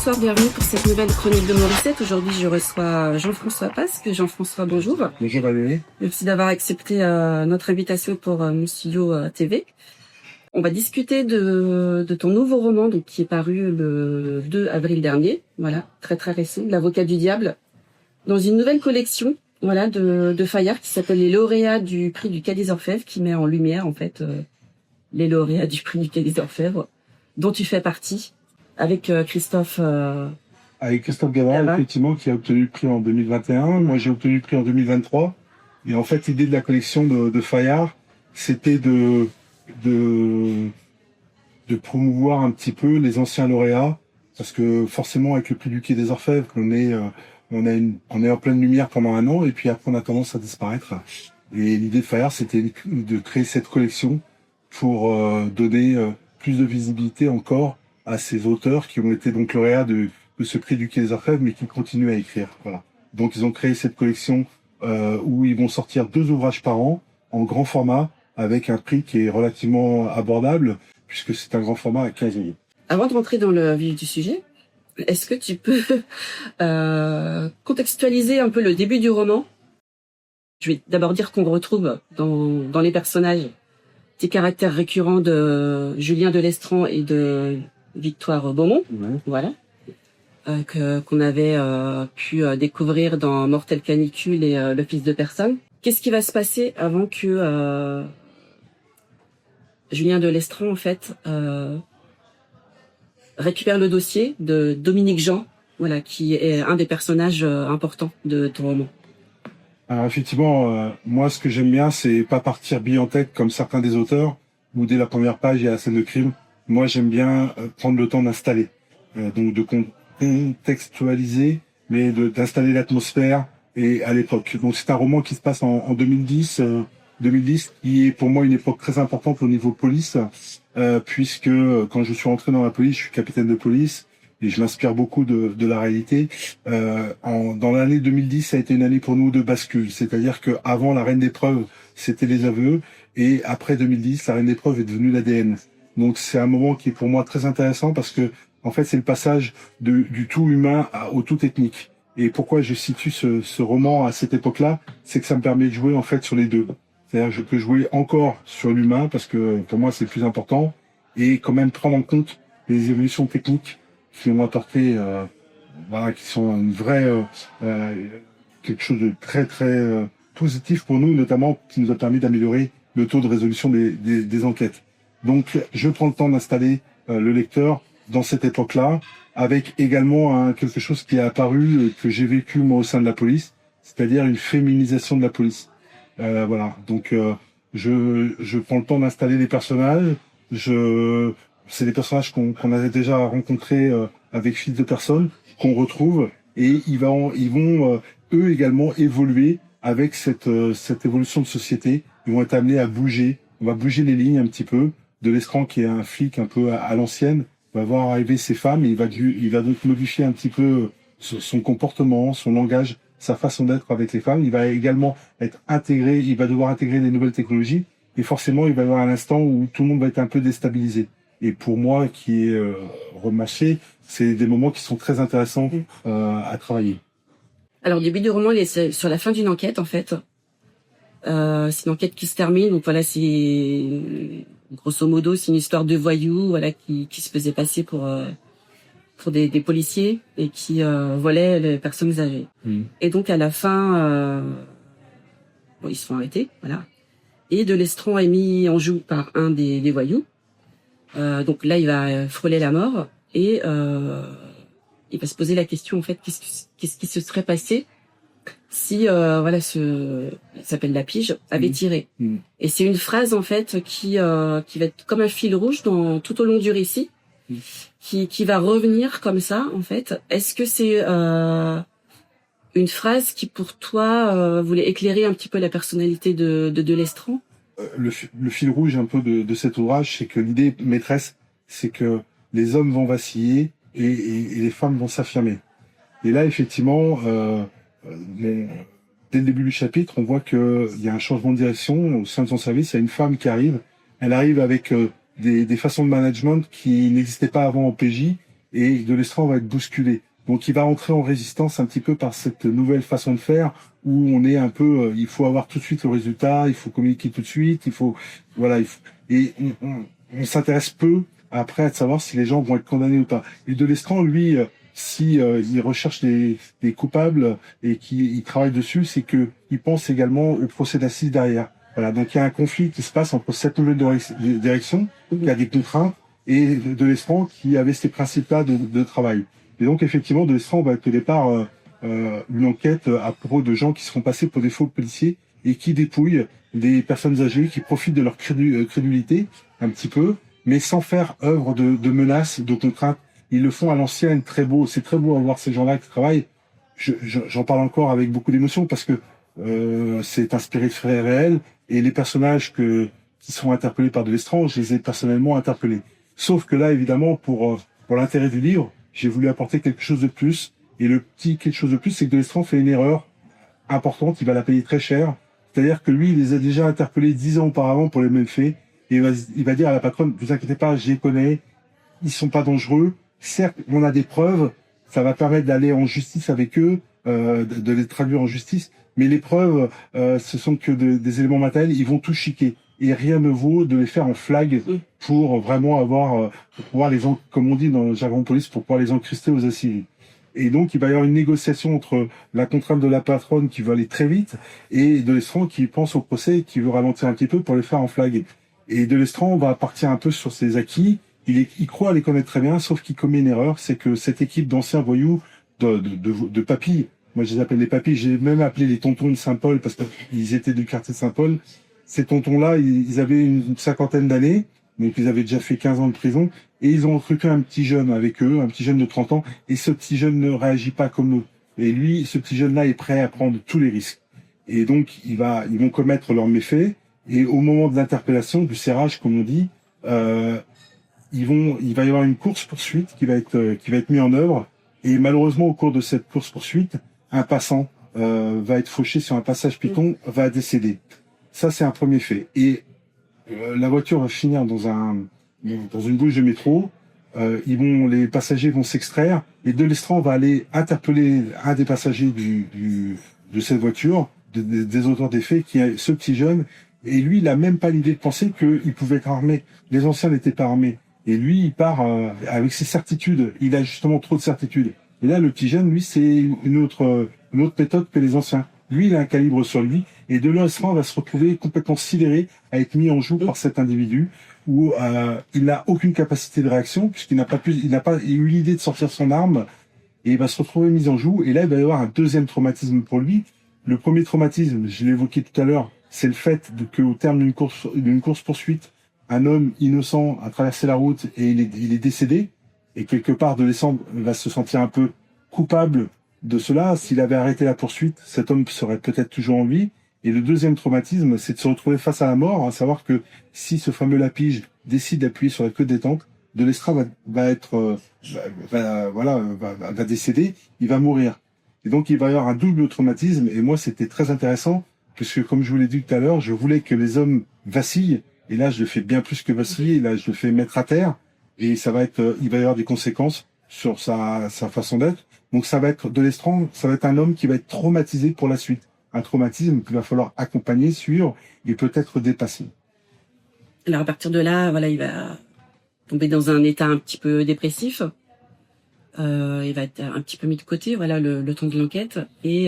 bonsoir, bienvenue pour cette nouvelle chronique de Morissette. Aujourd'hui, je reçois Jean-François Pasque. Jean-François, bonjour. Bonjour Valérie. Merci d'avoir accepté notre invitation pour mon studio TV. On va discuter de ton nouveau roman, donc qui est paru le 2 avril dernier. Voilà, très très récent, L'Avocat du Diable, dans une nouvelle collection, voilà, de Fayard qui s'appelle Les lauréats du prix du Quai des Orfèvres, qui met en lumière en fait les lauréats du prix du Quai des Orfèvres, dont tu fais partie, avec Christophe. Avec Christophe Gavard, effectivement, qui a obtenu le prix en 2021. Moi, j'ai obtenu le prix en 2023. Et en fait, l'idée de la collection de Fayard, c'était de promouvoir un petit peu les anciens lauréats, parce que forcément, avec le prix du Quai des Orfèvres, on est en pleine lumière pendant un an, et puis après, on a tendance à disparaître. Et l'idée de Fayard, c'était de créer cette collection pour donner plus de visibilité encore à ces auteurs qui ont été donc lauréats de ce prix du Quai des Orfèvres, mais qui continuent à écrire. Voilà. Donc, ils ont créé cette collection où ils vont sortir 2 ouvrages par an en grand format, avec un prix qui est relativement abordable, puisque c'est un grand format à 15 livres. Avant de rentrer dans le vif du sujet, est-ce que tu peux contextualiser un peu le début du roman? Je vais d'abord dire qu'on retrouve dans les personnages tes caractères récurrents de Julien de Lestran et de Victoire Beaumont, voilà, qu'on avait pu découvrir dans Mortelle Canicule et Le Fils de Personne. Qu'est-ce qui va se passer avant que Julien de Lestran, en fait, récupère le dossier de Dominique Jean, voilà, qui est un des personnages importants de ton roman? Alors effectivement, moi ce que j'aime bien, c'est pas partir bille en tête comme certains des auteurs, où dès la première page il y a la scène de crime. Moi j'aime bien prendre le temps d'installer, donc de contextualiser, mais d'installer l'atmosphère et à l'époque. Donc c'est un roman qui se passe en 2010, 2010, qui est pour moi une époque très importante au niveau police, puisque quand je suis rentré dans la police, je suis capitaine de police. Et je m'inspire beaucoup de la réalité. Dans l'année 2010, ça a été une année pour nous de bascule. C'est-à-dire que avant la reine des preuves, c'était les aveux. Et après 2010, la reine des preuves est devenue l'ADN. Donc c'est un moment qui est pour moi très intéressant parce que, en fait, c'est le passage du tout humain au tout technique. Et pourquoi je situe ce roman à cette époque-là, c'est que ça me permet de jouer, en fait, sur les deux. C'est-à-dire que je peux jouer encore sur l'humain parce que, pour moi, c'est le plus important. Et quand même prendre en compte les évolutions techniques qui ont apporté, voilà, qui sont une vraie, quelque chose de très très positif pour nous, notamment qui nous a permis d'améliorer le taux de résolution des enquêtes. Donc, je prends le temps d'installer le lecteur dans cette époque-là, avec également quelque chose qui est apparu, que j'ai vécu moi au sein de la police, c'est-à-dire une féminisation de la police. Voilà. Donc, je prends le temps d'installer les personnages. C'est des personnages qu'on avait déjà rencontrés avec Fils de Personne, qu'on retrouve, et ils vont eux également évoluer avec cette évolution de société. Ils vont être amenés à bouger. On va bouger les lignes un petit peu. De Lestran, qui est un flic un peu à l'ancienne, va voir arriver ces femmes et il va donc modifier un petit peu son comportement, son langage, sa façon d'être avec les femmes. Il va également être intégré, il va devoir intégrer les nouvelles technologies, et forcément il va y avoir un instant où tout le monde va être un peu déstabilisé. Et pour moi, qui est remâché, c'est des moments qui sont très intéressants à travailler. Alors, le début du roman, il est sur la fin d'une enquête, en fait. C'est une enquête qui se termine. Donc voilà, c'est grosso modo, c'est une histoire de voyous, voilà, qui se faisait passer pour des policiers et qui volaient les personnes âgées. Et donc à la fin, bon, ils se font arrêter, voilà. Et de Lestran est mis en joue par un des voyous. Donc là, il va frôler la mort et il va se poser la question, en fait, qu'est-ce qui se serait passé si voilà, il s'appelle La Pige, avait tiré. Et c'est une phrase, en fait, qui va être comme un fil rouge tout au long du récit, qui va revenir comme ça, en fait. Est-ce que c'est une phrase qui, pour toi, voulait éclairer un petit peu la personnalité de Lestran? Le fil rouge un peu de cet ouvrage, c'est que l'idée maîtresse, c'est que les hommes vont vaciller et les femmes vont s'affirmer. Et là, effectivement, dès le début du chapitre, on voit qu'il y a un changement de direction au sein de son service. Il y a une femme qui arrive. Elle arrive avec des façons de management qui n'existaient pas avant en PJ et de l'Estran va être bousculé. Donc il va entrer en résistance un petit peu par cette nouvelle façon de faire où on est un peu, il faut avoir tout de suite le résultat, il faut communiquer tout de suite, il faut, voilà, et on s'intéresse peu après à savoir si les gens vont être condamnés ou pas. Et de l'Estran, lui, si il recherche des coupables et qu'il travaille dessus, c'est que il pense également au procès d'assises derrière. Voilà, donc il y a un conflit qui se passe entre cette nouvelle direction, qui a des contraintes, et de l'Estran qui avait ces principes-là de travail. Et donc effectivement, de l'Estran va être au départ une enquête à propos de gens qui seront passés pour des faux policiers et qui dépouillent des personnes âgées qui profitent de leur crédulité un petit peu, mais sans faire œuvre de menaces, de contraintes. Ils le font à l'ancienne, très beau. C'est très beau à voir ces gens-là qui travaillent. J'en parle encore avec beaucoup d'émotion parce que c'est inspiré de faits réels et les personnages qui sont interpellés par de l'Estran, je les ai personnellement interpellés. Sauf que là, évidemment, pour l'intérêt du livre, j'ai voulu apporter quelque chose de plus. Et le petit quelque chose de plus, c'est que de l'Estran fait une erreur importante, il va la payer très cher. C'est-à-dire que lui, il les a déjà interpellés 10 ans auparavant pour les mêmes faits. Et il va dire à la patronne, vous inquiétez pas, je les connais, ils sont pas dangereux. Certes, on a des preuves, ça va permettre d'aller en justice avec eux, de les traduire en justice. Mais les preuves, ce sont que des éléments matériels, ils vont tout chiquer. Et rien ne vaut de les faire en flag pour vraiment avoir, pour pouvoir comme on dit dans le jargon de police, pour pouvoir les encruster aux assises. Et donc, il va y avoir une négociation entre la contrainte de la patronne qui veut aller très vite et de l'Estran qui pense au procès et qui veut ralentir un petit peu pour les faire en flag. Et de l'Estran va partir un peu sur ses acquis. Il croit les connaître très bien, sauf qu'il commet une erreur, c'est que cette équipe d'anciens voyous, de papilles, moi je les appelle les papilles, j'ai même appelé les tontons de Saint-Paul parce qu'ils étaient du quartier de Saint-Paul. Ces tontons-là, ils avaient une cinquantaine d'années, donc ils avaient déjà fait 15 ans de prison, et ils ont recruté un petit jeune avec eux, un petit jeune de 30 ans, et ce petit jeune ne réagit pas comme eux. Et lui, ce petit jeune-là est prêt à prendre tous les risques. Et donc, ils vont commettre leurs méfaits, et au moment de l'interpellation, du serrage, comme on dit, il va y avoir une course-poursuite qui va être mise en œuvre, et malheureusement, au cours de cette course-poursuite, un passant va être fauché sur un passage piéton, va décéder. Ça, c'est un premier fait. Et la voiture va finir dans une bouche de métro. Les passagers vont s'extraire et de l'Estran va aller interpeller un des passagers de cette voiture, des auteurs des faits, qui est ce petit jeune. Et lui, il a même pas l'idée de penser qu'il pouvait être armé. Les anciens n'étaient pas armés. Et lui, il part avec ses certitudes. Il a justement trop de certitudes. Et là, le petit jeune, lui, c'est une autre méthode que les anciens. Lui, il a un calibre sur lui, et de l'Estran va se retrouver complètement sidéré à être mis en joue par cet individu où il n'a aucune capacité de réaction puisqu'il n'a pas eu l'idée de sortir son arme et il va se retrouver mis en joue. Et là, il va y avoir un deuxième traumatisme pour lui. Le premier traumatisme, je l'ai évoqué tout à l'heure, c'est le fait qu'au terme d'une course poursuite, un homme innocent a traversé la route et il est décédé. Et quelque part, de l'Estran va se sentir un peu coupable de cela. S'il avait arrêté la poursuite, cet homme serait peut-être toujours en vie. Et le deuxième traumatisme, c'est de se retrouver face à la mort, à savoir que si ce fameux Lapige décide d'appuyer sur la queue détente, de l'Estran va décéder, il va mourir. Et donc il va y avoir un double traumatisme. Et moi, c'était très intéressant, puisque comme je vous l'ai dit tout à l'heure, je voulais que les hommes vacillent. Et là, je le fais bien plus que vaciller. Là, je le fais mettre à terre. Et il va y avoir des conséquences sur sa façon d'être. Donc ça va être de l'Estran, ça va être un homme qui va être traumatisé pour la suite. Un traumatisme qu'il va falloir accompagner, suivre et peut-être dépasser. Alors à partir de là, voilà, il va tomber dans un état un petit peu dépressif. Il va être un petit peu mis de côté, voilà, le temps de l'enquête, et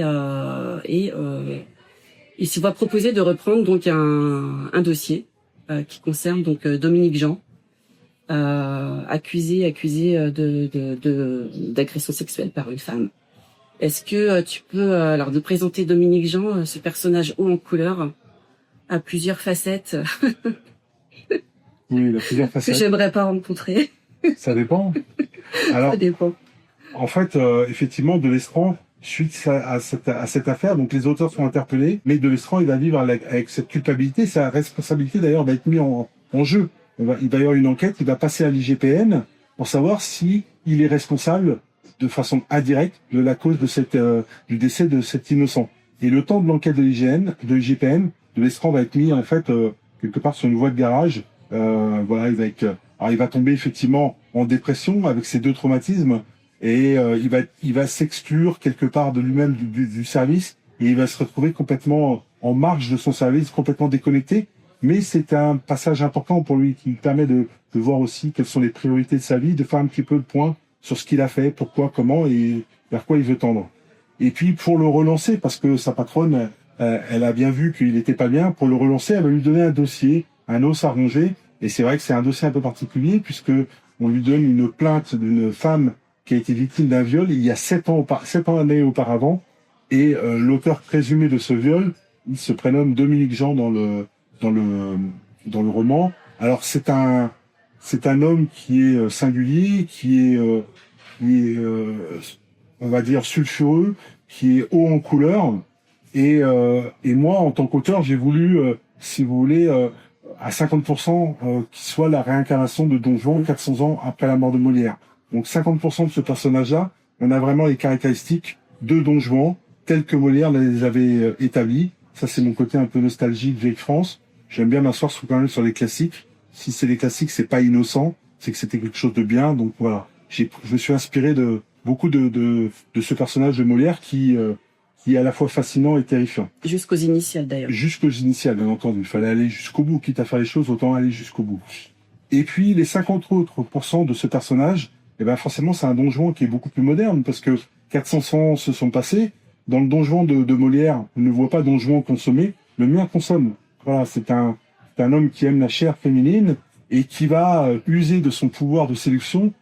il se voit proposer de reprendre donc un dossier qui concerne donc Dominique Jean, accusé d'agression sexuelle par une femme. Est-ce que tu peux alors nous présenter Dominique Jean, ce personnage haut en couleur, à plusieurs facettes Oui, il a plusieurs facettes. que j'aimerais pas rencontrer. Ça dépend. Alors, Ça dépend. En fait, effectivement, de l'Estran, suite à cette affaire, donc les auteurs sont interpellés, mais de l'Estran, il va vivre avec cette culpabilité, sa responsabilité d'ailleurs va être mise en jeu. Il va y avoir une enquête, il va passer à l'IGPN pour savoir si il est responsable de façon indirecte de la cause de du décès de cet innocent. Et le temps de l'enquête de l'IGPN, de l'Estran va être mis en fait quelque part sur une voie de garage. Voilà, il va être Alors il va tomber effectivement en dépression avec ces deux traumatismes et il va s'exclure quelque part de lui-même du service et il va se retrouver complètement en marge de son service, complètement déconnecté. Mais c'est un passage important pour lui qui lui permet de voir aussi quelles sont les priorités de sa vie, de faire un petit peu le point sur ce qu'il a fait, pourquoi, comment et vers quoi il veut tendre. Et puis pour le relancer, parce que sa patronne, elle a bien vu qu'il n'était pas bien, pour le relancer, elle va lui donner un dossier, un os à ronger. Et c'est vrai que c'est un dossier un peu particulier puisque on lui donne une plainte d'une femme qui a été victime d'un viol il y a 7 années auparavant. Et l'auteur présumé de ce viol, il se prénomme Dominique Jean dans le roman. Alors c'est un homme qui est singulier, qui est on va dire sulfureux, qui est haut en couleur. Et moi, en tant qu'auteur, j'ai voulu, si vous voulez, à 50%, qu'il soit la réincarnation de Don Juan 400 ans après la mort de Molière. Donc 50% de ce personnage-là, on a vraiment les caractéristiques de Don Juan, telles que Molière les avait établies. Ça, c'est mon côté un peu nostalgique, vieille France. J'aime bien m'asseoir quand même sur les classiques. Si c'est les classiques, c'est pas innocent, c'est que c'était quelque chose de bien. Donc voilà, je me suis inspiré de beaucoup de ce personnage de Molière qui est à la fois fascinant et terrifiant. Jusqu'aux initiales d'ailleurs. Jusqu'aux initiales, bien entendu. Il fallait aller jusqu'au bout. Quitte à faire les choses, autant aller jusqu'au bout. Et puis, les 50 autres % de ce personnage, eh ben, forcément, c'est un Don Juan qui est beaucoup plus moderne parce que 400 ans se sont passés. Dans le Don Juan de Molière, on ne voit pas Don Juan consommer. Le mien consomme. Voilà, c'est un homme qui aime la chair féminine et qui va user de son pouvoir de séduction,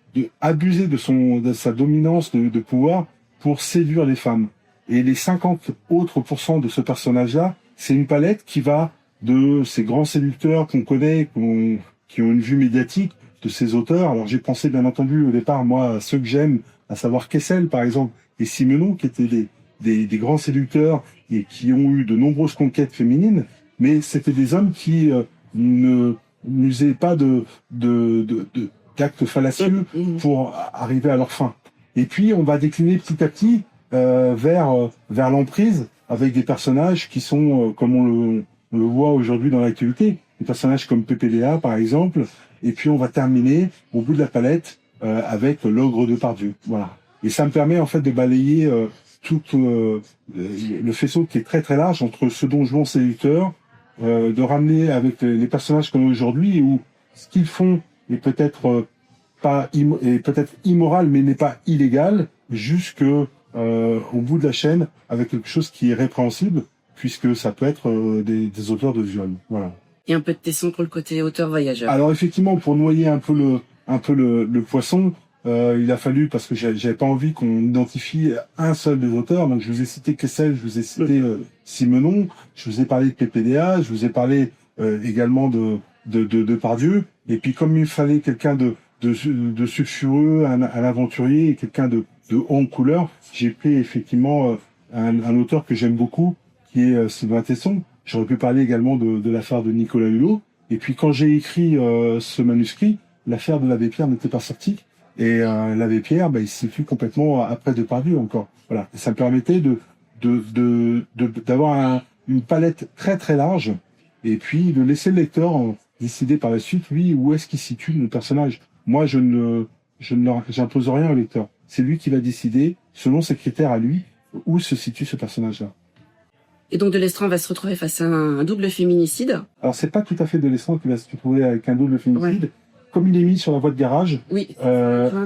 abuser de sa dominance de pouvoir pour séduire les femmes. Et les 50 autres % de ce personnage-là, c'est une palette qui va de ces grands séducteurs qu'on connaît, qui ont une vue médiatique, de ces auteurs. Alors j'ai pensé bien entendu au départ, moi, à ceux que j'aime, à savoir Kessel par exemple, et Simenon, qui étaient des grands séducteurs et qui ont eu de nombreuses conquêtes féminines, mais c'était des hommes qui ne n'usaient pas d'actes fallacieux pour arriver à leur fin. Et puis on va décliner petit à petit vers l'emprise avec des personnages qui sont, comme on le voit aujourd'hui dans l'actualité, des personnages comme PPDA par exemple, et puis on va terminer au bout de la palette avec l'ogre de Pardieu. Voilà. Et ça me permet en fait de balayer tout le faisceau qui est très très large entre ce Don Juan séducteur, de ramener avec les personnages qu'on a aujourd'hui où ce qu'ils font est peut-être peut-être immoral mais n'est pas illégal, jusque au bout de la chaîne avec quelque chose qui est répréhensible puisque ça peut être des auteurs de viol. Voilà. Et un peu de tesson pour le côté auteur voyageur. Alors effectivement, pour noyer un peu le poisson, il a fallu, parce que j'avais pas envie qu'on identifie un seul des auteurs, donc je vous ai cité Kessel, je vous ai cité Simenon, je vous ai parlé de PPDA, je vous ai parlé également de Pardieu, et puis comme il fallait quelqu'un de sulfureux, un aventurier, et quelqu'un de haut en couleur, j'ai pris effectivement un auteur que j'aime beaucoup, qui est Sylvain Tesson. J'aurais pu parler également de l'affaire de Nicolas Hulot. Et puis quand j'ai écrit ce manuscrit, l'affaire de l'abbé Pierre n'était pas sortie. Et l'abbé Pierre, il se situe complètement après Depardieu encore. Voilà. Et ça me permettait d'avoir une palette très très large. Et puis de laisser le lecteur décider par la suite, lui, où est-ce qu'il situe le personnage. Moi, j'impose rien au lecteur. C'est lui qui va décider, selon ses critères à lui, où se situe ce personnage-là. Et donc de Lestran va se retrouver face à un double féminicide. Alors c'est pas tout à fait de Lestran qui va se retrouver avec un double féminicide. Ouais. Comme il est mis sur la voie de garage, oui.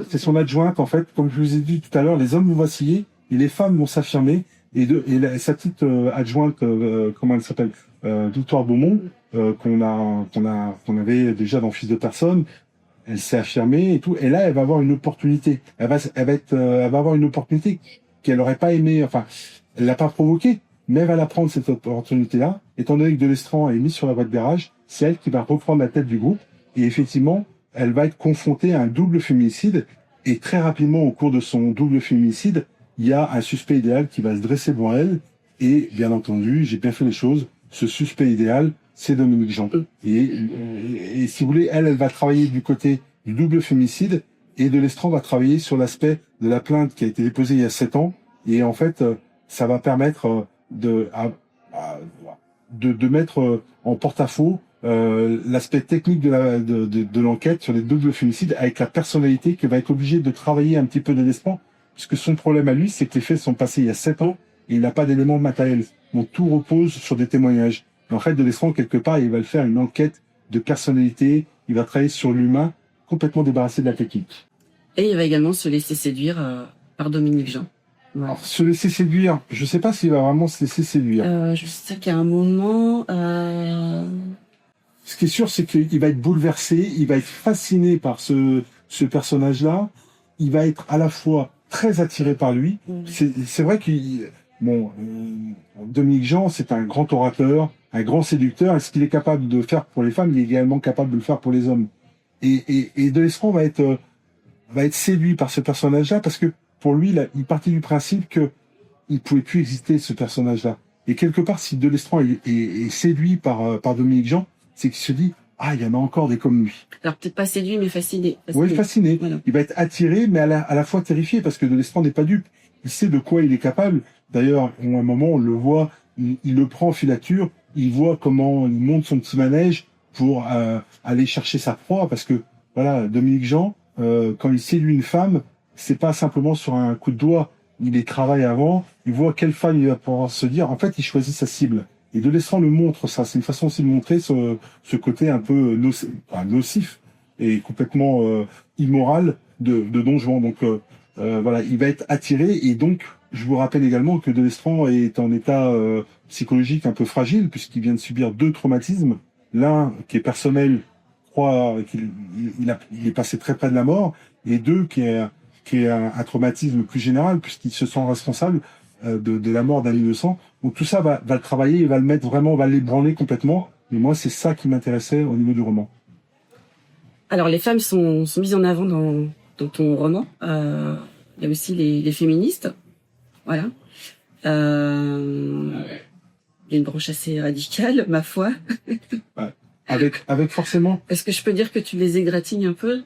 C'est son adjointe en fait. Comme je vous ai dit tout à l'heure, les hommes vont vaciller et les femmes vont s'affirmer. Et sa petite adjointe, comment elle s'appelle, Victoire Beaumont, qu'on avait déjà dans Fils de personne. Elle s'est affirmée et tout. Et là, elle va avoir une opportunité. Elle va avoir une opportunité qu'elle aurait pas aimé. Enfin, elle l'a pas provoquée. Mais elle va la prendre cette opportunité-là, étant donné que de Lestran est mise sur la voie de garage, c'est elle qui va reprendre la tête du groupe, et effectivement, elle va être confrontée à un double féminicide, et très rapidement, au cours de son double féminicide, il y a un suspect idéal qui va se dresser devant elle, et bien entendu, j'ai bien fait les choses, ce suspect idéal, c'est Dominique Jean. Et si vous voulez, elle va travailler du côté du double féminicide, et de Lestran va travailler sur l'aspect de la plainte qui a été déposée il y a 7 ans, et en fait, ça va permettre de mettre en porte-à-faux l'aspect technique de l'enquête sur les doubles féminicides avec la personnalité que va être obligé de travailler un petit peu de Delestran, puisque son problème à lui, c'est que les faits sont passés il y a 7 ans et il n'a pas d'éléments matériels. Donc tout repose sur des témoignages. Et en fait, Delestran, quelque part, il va le faire une enquête de personnalité, il va travailler sur l'humain, complètement débarrassé de la technique. Et il va également se laisser séduire par Dominique Jean. Ouais. Alors, se laisser séduire, je sais pas s'il va vraiment se laisser séduire. Je sais qu'à un moment... Ce qui est sûr, c'est qu'il va être bouleversé, il va être fasciné par ce personnage-là, il va être à la fois très attiré par lui. C'est vrai Dominique Jean, c'est un grand orateur, un grand séducteur, et ce qu'il est capable de faire pour les femmes, il est également capable de le faire pour les hommes. Et Delestran va être séduit par ce personnage-là, parce que pour lui, il partit du principe que il pouvait plus exister, ce personnage-là. Et quelque part, si Delestran est séduit par Dominique Jean, c'est qu'il se dit, ah, il y en a encore des comme lui. Alors peut-être pas séduit, mais fasciné. Oui, fasciné. Voilà. Il va être attiré, mais à la fois terrifié, parce que Delestran n'est pas dupe. Il sait de quoi il est capable. D'ailleurs, à un moment, on le voit, il le prend en filature, il voit comment il monte son petit manège pour aller chercher sa proie, parce que, voilà, Dominique Jean, quand il séduit une femme, c'est pas simplement sur un coup de doigt. Il les travaille avant, il voit quelle femme il va pouvoir se dire. En fait, il choisit sa cible. Et Delestran le montre, ça. C'est une façon aussi de montrer ce côté un peu nocif et complètement immoral de Don Juan. Donc voilà, il va être attiré. Et donc, je vous rappelle également que Delestran est en état psychologique un peu fragile, puisqu'il vient de subir 2 traumatismes. L'un qui est personnel, croit qu'il est passé très près de la mort, et 2 qui est un traumatisme plus général, puisqu'il se sent responsable de la mort d'un innocent. Donc tout ça va le travailler, il va le mettre vraiment, va l'ébranler complètement. Et moi, c'est ça qui m'intéressait au niveau du roman. Alors les femmes sont mises en avant dans ton roman. Il y a aussi les féministes. Voilà. Il y a une branche assez radicale, ma foi. Ouais. Avec forcément... Est-ce que je peux dire que tu les égratignes un peu?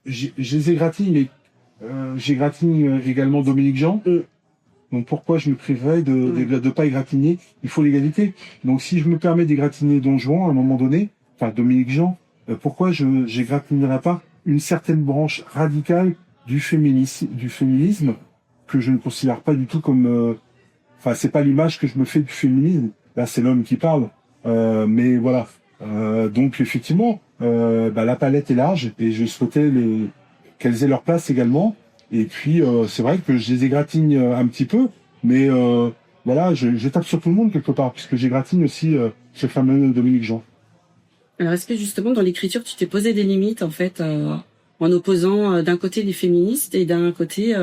Je les égratigne, mais j'égratigne également Dominique Jean. Donc pourquoi je me priverais de pas égratigner? Il faut l'égalité. Donc si je me permets d'égratigner Don Juan à un moment donné, enfin Dominique Jean, pourquoi j'égratignerais pas une certaine branche radicale du féminisme que je ne considère pas du tout comme... Enfin, c'est pas l'image que je me fais du féminisme. Là, c'est l'homme qui parle. Mais voilà. Donc effectivement, la palette est large et je souhaitais qu'elles aient leur place également. Et puis c'est vrai que je les égratigne un petit peu, mais voilà, je tape sur tout le monde quelque part, puisque j'égratigne aussi ce fameux Dominique Jean. Alors est-ce que justement dans l'écriture tu t'es posé des limites en fait en opposant d'un côté les féministes et d'un côté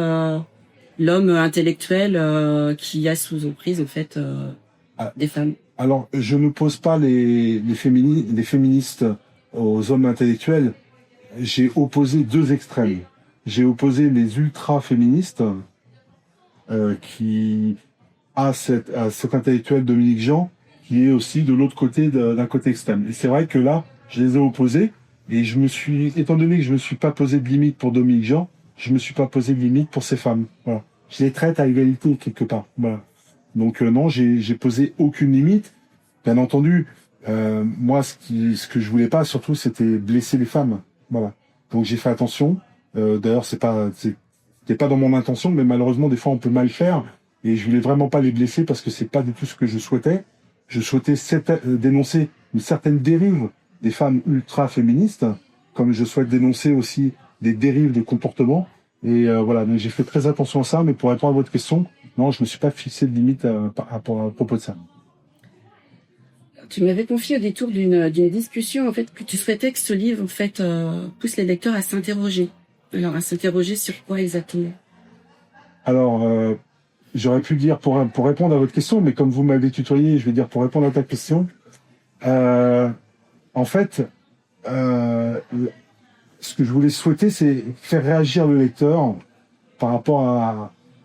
l'homme intellectuel qui a sous emprise en fait des femmes? Alors je ne pose pas les féministes aux hommes intellectuels. J'ai opposé 2 extrêmes. J'ai opposé les ultra-féministes qui a cet intellectuel Dominique Jean qui est aussi de l'autre côté d'un côté extrême. Et c'est vrai que là, je les ai opposés et étant donné que je me suis pas posé de limite pour Dominique Jean, je me suis pas posé de limite pour ces femmes. Voilà. Je les traite à égalité quelque part. Voilà. Donc non, j'ai posé aucune limite. Bien entendu, moi ce que je voulais pas surtout c'était blesser les femmes. Voilà. Donc j'ai fait attention. D'ailleurs, c'était pas dans mon intention, mais malheureusement, des fois, on peut mal faire. Et je voulais vraiment pas les blesser parce que c'est pas du tout ce que je souhaitais. Je souhaitais dénoncer une certaine dérive des femmes ultra-féministes, comme je souhaite dénoncer aussi des dérives de comportement. Et voilà, donc j'ai fait très attention à ça. Mais pour répondre à votre question, non, je me suis pas fixé de limite à propos de ça. Tu m'avais confié au détour d'une discussion en fait que tu souhaitais que ce livre en fait pousse les lecteurs à s'interroger. Alors, à s'interroger sur quoi exactement? Alors, j'aurais pu dire pour répondre à votre question, mais comme vous m'avez tutoyé, je vais dire pour répondre à ta question. En fait, ce que je voulais souhaiter, c'est faire réagir le lecteur par rapport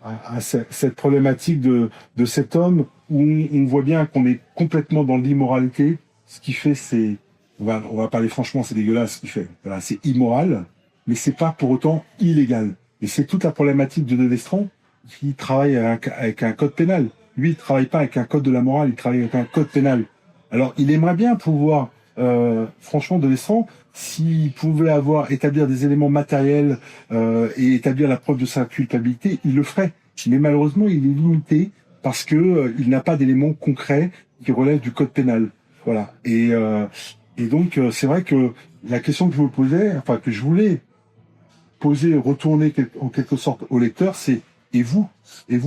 à cette problématique de cet homme où on voit bien qu'on est complètement dans l'immoralité. Ce qu'il fait, c'est... On va parler franchement, c'est dégueulasse ce qu'il fait. Voilà, c'est immoral. Mais c'est pas pour autant illégal. Et c'est toute la problématique de Delestran qui travaille avec un code pénal. Lui, il travaille pas avec un code de la morale, il travaille avec un code pénal. Alors, il aimerait bien pouvoir franchement, de Delestraint, s'il pouvait établir des éléments matériels et établir la preuve de sa culpabilité, il le ferait. Mais malheureusement, il est limité parce que il n'a pas d'éléments concrets qui relèvent du code pénal. Voilà. Et donc, c'est vrai que la question que je me posais, enfin que je voulais retourner en quelque sorte au lecteur, c'est et vous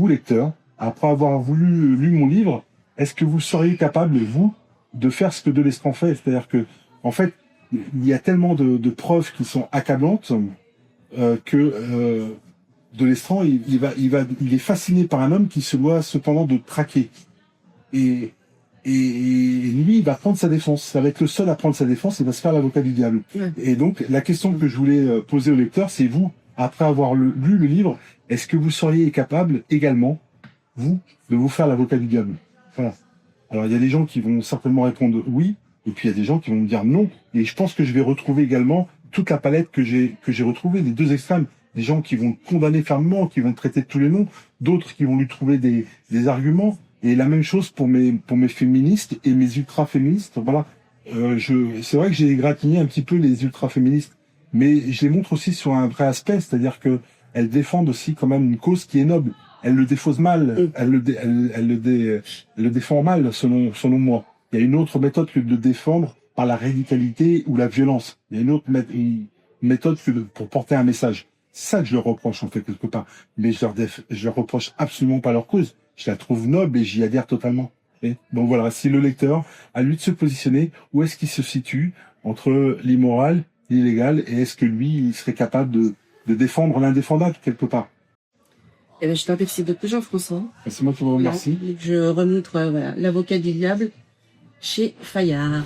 lecteur, après avoir lu mon livre, est-ce que vous seriez capable, vous, de faire ce que Delestraint fait? C'est-à-dire que, en fait, il y a tellement de preuves qui sont accablantes que Delestraint, il est fasciné par un homme qui se doit cependant de traquer. Et lui, il va prendre sa défense. Ça va être le seul à prendre sa défense, il va se faire l'avocat du diable. Ouais. Et donc, la question que je voulais poser au lecteur, c'est vous, après avoir lu le livre, est-ce que vous seriez capable également, vous, de vous faire l'avocat du diable? Voilà. Alors, il y a des gens qui vont certainement répondre oui, et puis il y a des gens qui vont me dire non. Et je pense que je vais retrouver également toute la palette que j'ai retrouvée, les deux extrêmes. Des gens qui vont le condamner fermement, qui vont le traiter de tous les noms, d'autres qui vont lui trouver des arguments. Et la même chose pour mes féministes et mes ultra-féministes. Voilà. C'est vrai que j'ai égratigné un petit peu les ultra-féministes, mais je les montre aussi sur un vrai aspect, c'est-à-dire que elles défendent aussi quand même une cause qui est noble. Elles le défaussent mal, elles le défendent mal, selon moi. Il y a une autre méthode que de défendre par la radicalité ou la violence. Il y a une autre méthode que pour porter un message. C'est ça que je leur reproche, en fait, quelque part. Mais je leur reproche absolument pas leur cause. Je la trouve noble et j'y adhère totalement. Et donc voilà, si le lecteur, à lui de se positionner, où est-ce qu'il se situe entre l'immoral, l'illégal, et est-ce que lui, il serait capable de défendre l'indéfendable, quelque part? Eh ben, je te remercie beaucoup, Jean-François. C'est moi qui vous remercie. Je remontre, l'avocat du diable chez Fayard.